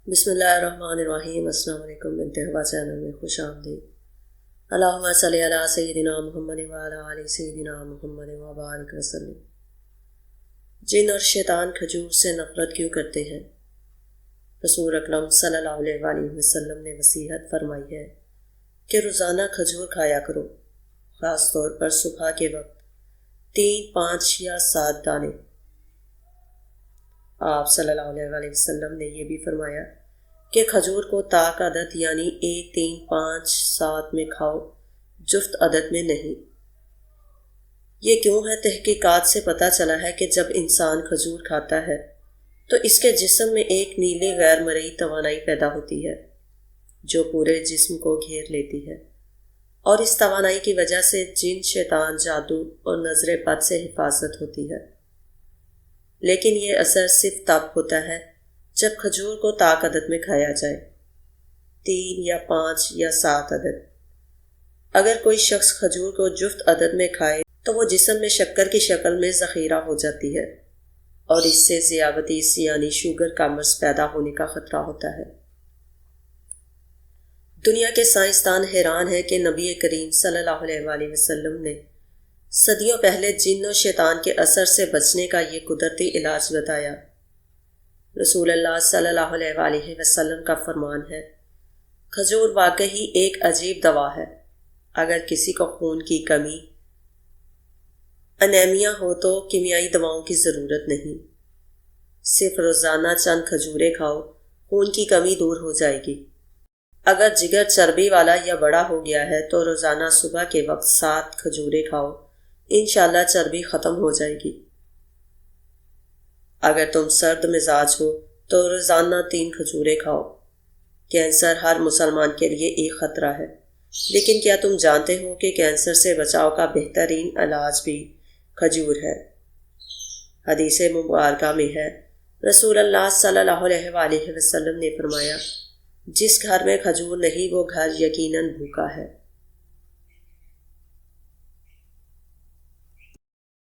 بسم اللہ الرحمن الرحیم۔ السلام علیکم، انتہا چینل میں خوش آمدید۔ اللہم صلی علی سیدنا محمد وعلی آل سیدنا محمد وبارک وسلم۔ جن اور شیطان کھجور سے نفرت کیوں کرتے ہیں؟ رسول اکرم صلی اللہ علیہ وآلہ وسلم نے نصیحت فرمائی ہے کہ روزانہ کھجور کھایا کرو، خاص طور پر صبح کے وقت 3، 5 یا 7 دانے۔ آپ صلی اللہ علیہ وآلہ وسلم نے یہ بھی فرمایا کہ کھجور کو طاق عدد یعنی 1، 3، 5، 7 میں کھاؤ، جفت عدد میں نہیں۔ یہ کیوں ہے؟ تحقیقات سے پتہ چلا ہے کہ جب انسان کھجور کھاتا ہے تو اس کے جسم میں ایک نیلی غیر مرئی توانائی پیدا ہوتی ہے جو پورے جسم کو گھیر لیتی ہے، اور اس توانائی کی وجہ سے جن، شیطان، جادو اور نظر بد سے حفاظت ہوتی ہے۔ لیکن یہ اثر صرف تب ہوتا ہے جب کھجور کو طاق عدد میں کھایا جائے، 3 یا 5 یا 7 عدد۔ اگر کوئی شخص کھجور کو جفت عدد میں کھائے تو وہ جسم میں شکر کی شکل میں ذخیرہ ہو جاتی ہے، اور اس سے ذیابیطس یعنی شوگر کا مرض پیدا ہونے کا خطرہ ہوتا ہے۔ دنیا کے سائنسدان حیران ہیں کہ نبی کریم صلی اللہ علیہ وآلہ وسلم نے صدیوں پہلے جن و شیطان کے اثر سے بچنے کا یہ قدرتی علاج بتایا۔ رسول اللہ صلی اللہ علیہ وآلہ وسلم کا فرمان ہے، کھجور واقعی ایک عجیب دوا ہے۔ اگر کسی کو خون کی کمی، انیمیا ہو تو کیمیائی دواؤں کی ضرورت نہیں، صرف روزانہ چند کھجوریں کھاؤ، خون کی کمی دور ہو جائے گی۔ اگر جگر چربی والا یا بڑا ہو گیا ہے تو روزانہ صبح کے وقت 7 کھجوریں کھاؤ، انشاءاللہ چربی ختم ہو جائے گی۔ اگر تم سرد مزاج ہو تو روزانہ 3 کھجوریں کھاؤ۔ کینسر ہر مسلمان کے لیے ایک خطرہ ہے، لیکن کیا تم جانتے ہو کہ کینسر سے بچاؤ کا بہترین علاج بھی کھجور ہے؟ حدیث مبارکہ میں ہے، رسول اللہ صلی اللہ علیہ وآلہ وسلم نے فرمایا، جس گھر میں کھجور نہیں وہ گھر یقیناً بھوکا ہے۔